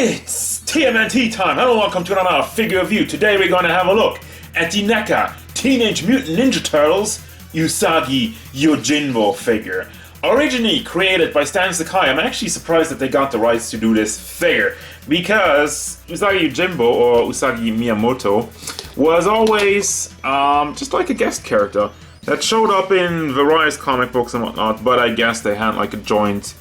It's TMNT time. Hello, welcome to another figure review. Today we're going to have a look at the Neca Teenage Mutant Ninja Turtles Usagi Yojimbo figure. Originally created by Sakai, I'm actually surprised that they got the rights to do this figure, because Usagi Yojimbo, or Usagi Miyamoto, was always just like a guest character that showed up in various comic books and whatnot, but I guess they had like a joint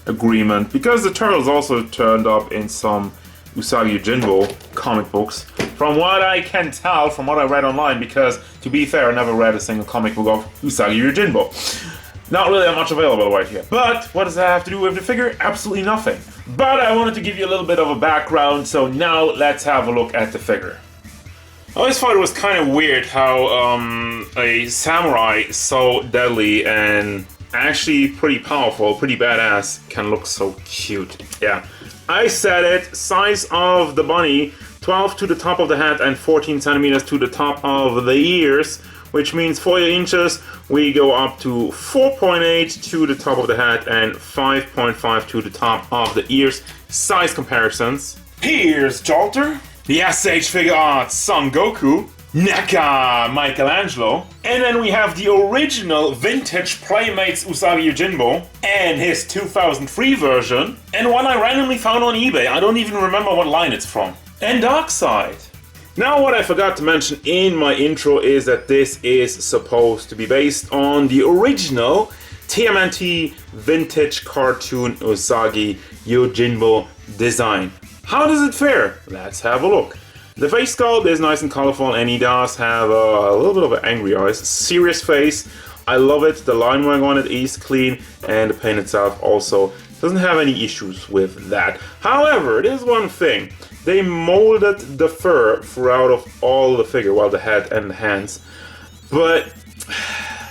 agreement, because the Turtles also turned up in some Usagi Yojimbo comic books, from what I can tell, from what I read online, because to be fair, I never read a single comic book of Usagi Yojimbo. Not really that much available right here. But what does that have to do with the figure? Absolutely nothing. But I wanted to give you a little bit of a background, so now let's have a look at the figure. I always thought it was kind of weird how a samurai so deadly and actually pretty powerful, pretty badass, can look so cute. Yeah, I said it. Size of the bunny, 12 to the top of the head and 14 centimeters to the top of the ears, which means 40 inches, we go up to 4.8 to the top of the head and 5.5 to the top of the ears. Size comparisons. Here's Jolter, the SH Figure Arts Son Goku, Neca Michelangelo, and then we have the original vintage Playmates Usagi Yojimbo and his 2003 version, and one I randomly found on eBay. I don't even remember what line it's from. And Darkseid. Now, what I forgot to mention in my intro is that this is supposed to be based on the original TMNT vintage cartoon Usagi Yojimbo design. How does it fare? Let's have a look. The face sculpt is nice and colorful, and he does have a little bit of an angry eyes. Serious face. I love it. The line work on it is clean, and the paint itself also doesn't have any issues with that. However, it is one thing. They molded the fur throughout of all the figure, well, the head and the hands. But,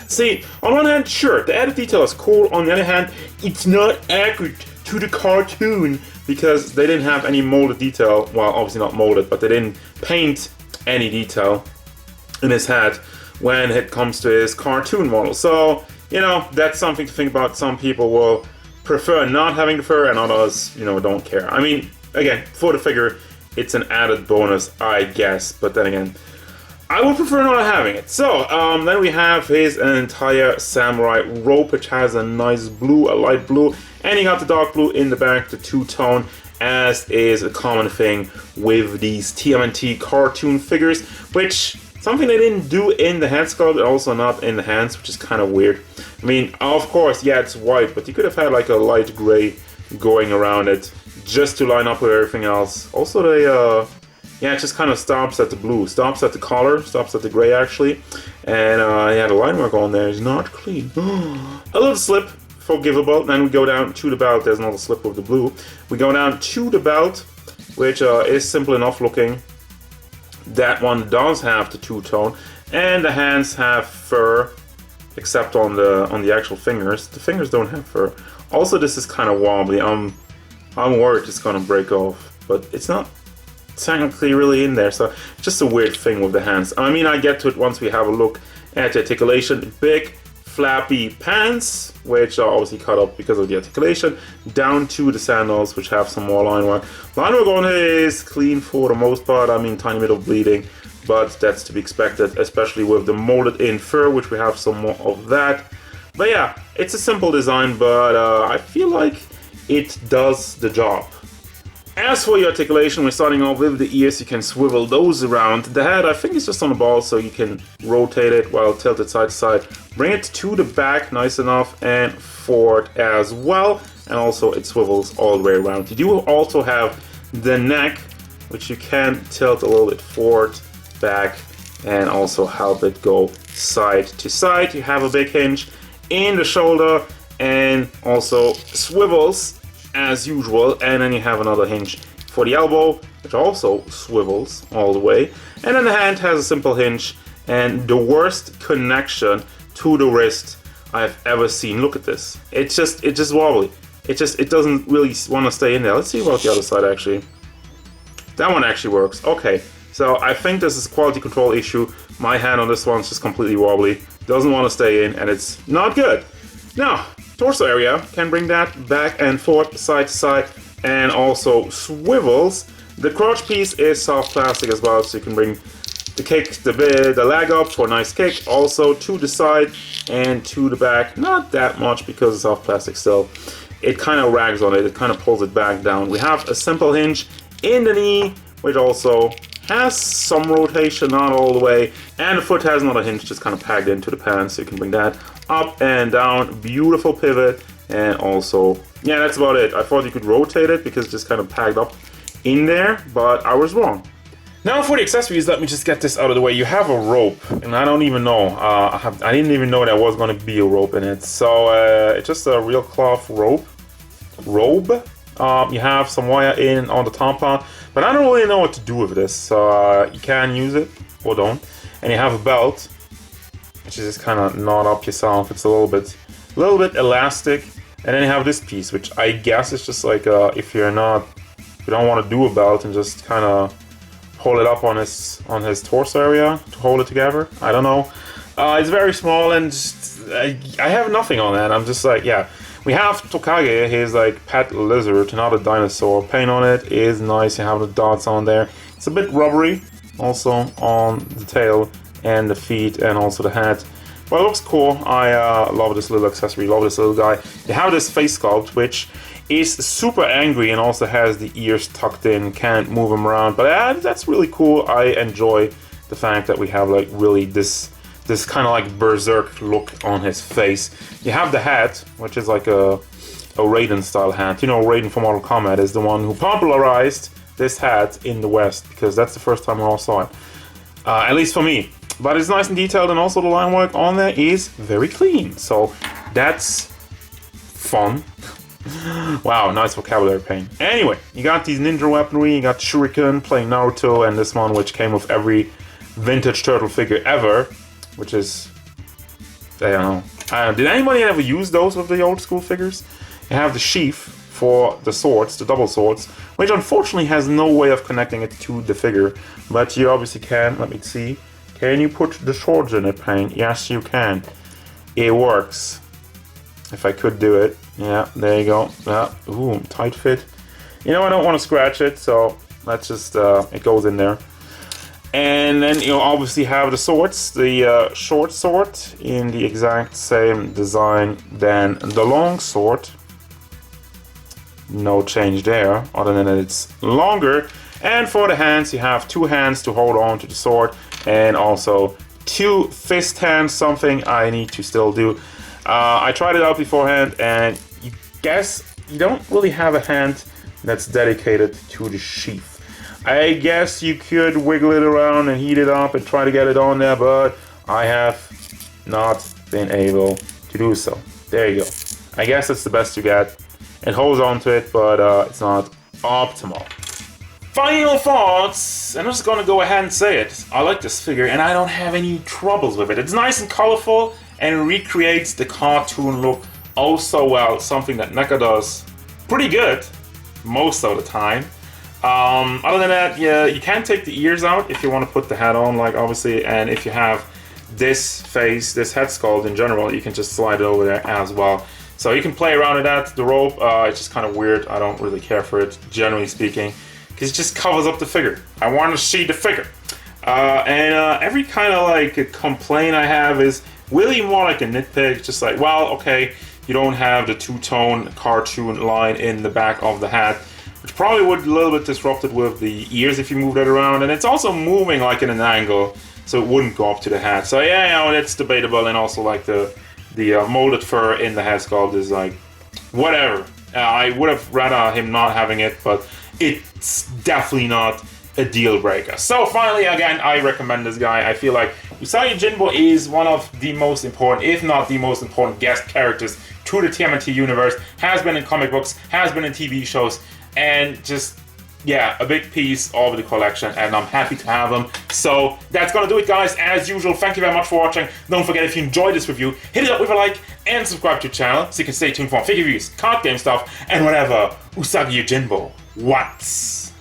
see, on one hand, sure, the added detail is cool. On the other hand, it's not accurate to the cartoon, because they didn't have any molded detail. Well, obviously not molded, but they didn't paint any detail in his head when it comes to his cartoon model. So, you know, that's something to think about. Some people will prefer not having the fur, and others, you know, don't care. I mean, again, for the figure, it's an added bonus, I guess, but then again, I would prefer not having it. So, then we have his entire samurai robe, which has a nice blue, a light blue, and he got the dark blue in the back, the two-tone, as is a common thing with these TMNT cartoon figures, which, something they didn't do in the head sculpt, and also not in the hands, which is kind of weird. I mean, of course, yeah, it's white, but you could have had like a light gray going around it, just to line up with everything else. Also, they, yeah, it just kind of stops at the blue, stops at the collar, stops at the gray actually, and yeah, the line work on there is not clean. A little slip, forgivable. Then we go down to the belt. There's another slip with the blue. We go down to the belt, which is simple enough looking. That one does have the two-tone, and the hands have fur, except on the actual fingers. The fingers don't have fur. Also, this is kind of wobbly. I'm worried it's gonna break off, but it's not technically really in there, so it's just a weird thing with the hands. I mean, I get to it once we have a look at the articulation. Big flappy pants, which are obviously cut up because of the articulation, down to the sandals, which have some more line work. Line work on here is clean for the most part. I mean, tiny bit of bleeding, but that's to be expected, especially with the molded in fur, which we have some more of that. But yeah, it's a simple design, but I feel like it does the job. As for your articulation, we're starting off with the ears. You can swivel those around. The head, I think, is just on the ball, so you can rotate it while tilted side to side. Bring it to the back, nice enough, and forward as well. And also, it swivels all the way around. You do also have the neck, which you can tilt a little bit forward, back, and also help it go side to side. You have a big hinge in the shoulder, and also swivels as usual, and then you have another hinge for the elbow, which also swivels all the way, and then the hand has a simple hinge, and the worst connection to the wrist I've ever seen. Look at this. It's just wobbly. It doesn't really want to stay in there. Let's see about the other side actually. That one actually works. Okay, so I think this is a quality control issue. My hand on this one's just completely wobbly. Doesn't want to stay in, and it's not good. Now, torso area, can bring that back and forth, side to side, and also swivels. The crotch piece is soft plastic as well, so you can bring the leg up for a nice kick. Also to the side and to the back, not that much because it's soft plastic still. It kind of rags on it, it kind of pulls it back down. We have a simple hinge in the knee, which also has some rotation, not all the way, and the foot has another hinge just kind of pegged into the pants, so you can bring that up and down. Beautiful pivot, and also, yeah, that's about it. I thought you could rotate it because it's just kind of pegged up in there, but I was wrong. Now for the accessories, let me just get this out of the way. You have a rope, and I don't even know. I didn't even know there was going to be a rope in it. So it's just a real cloth robe. You have some wire in on the tampon, but I don't really know what to do with this. So you can use it or don't. And you have a belt, which is just kind of knot up yourself. It's a little bit elastic. And then you have this piece, which I guess is just like if you don't want to do a belt and just kind of hold it up on his torso area to hold it together. I don't know. It's very small, and just, I have nothing on that. I'm just like, yeah. We have Tokage, his like pet lizard, not a dinosaur. Paint on it is nice. You have the dots on there. It's a bit rubbery, also on the tail and the feet and also the head. But it looks cool. I love this little accessory. Love this little guy. You have this face sculpt, which is super angry and also has the ears tucked in, can't move them around, but that's really cool. I enjoy the fact that we have like really this kind of like berserk look on his face. You have the hat, which is like a Raiden style hat. You know, Raiden from Mortal Kombat is the one who popularized this hat in the West, because that's the first time we all saw it, at least for me. But it's nice and detailed, and also the line work on there is very clean, so that's fun. Wow, nice vocabulary, Payne. Anyway, you got these ninja weaponry, you got Shuriken playing Naruto, and this one which came with every vintage turtle figure ever, which is, I don't know. Did anybody ever use those with the old school figures? You have the sheath for the swords, the double swords, which unfortunately has no way of connecting it to the figure, but you obviously can. Let me see. Can you put the swords in it, Payne? Yes, you can. It works. If I could do it. Yeah, there you go. Ooh, tight fit. You know, I don't want to scratch it, so let's just, it goes in there. And then you obviously have the swords, the short sword in the exact same design than the long sword. No change there, other than that it's longer. And for the hands, you have two hands to hold on to the sword, and also two fist hands, something I need to still do. I tried it out beforehand, and you guess you don't really have a hand that's dedicated to the sheath. I guess you could wiggle it around and heat it up and try to get it on there, but I have not been able to do so. There you go. I guess that's the best you get. It holds on to it, but it's not optimal. Final thoughts, and I'm just gonna go ahead and say it. I like this figure, and I don't have any troubles with it. It's nice and colorful, and recreates the cartoon look oh so well. Something that Neca does pretty good most of the time. Other than that, yeah, you can take the ears out if you want to put the hat on, like obviously, and if you have this face, this head sculpt in general, you can just slide it over there as well. So you can play around with that. The rope, it's just kind of weird. I don't really care for it, generally speaking, because it just covers up the figure. I want to see the figure. Every kind of like complaint I have is really more like a nitpick, just like, well, okay, you don't have the two-tone cartoon line in the back of the hat, which probably would a little bit disrupt it with the ears if you move that around, and it's also moving like in an angle, so it wouldn't go up to the hat. So yeah, you know, it's debatable, and also like the molded fur in the head sculpt is like, whatever. I would have rather him not having it, but it's definitely not a deal breaker. So finally, again, I recommend this guy. I feel like Usagi Yojimbo is one of the most important, if not the most important guest characters to the TMNT universe, has been in comic books, has been in TV shows, and just, yeah, a big piece of the collection, and I'm happy to have him. So that's gonna do it, guys. As usual, thank you very much for watching. Don't forget, if you enjoyed this review, hit it up with a like and subscribe to the channel so you can stay tuned for figure reviews, card game stuff, and whatever Usagi Yojimbo wants.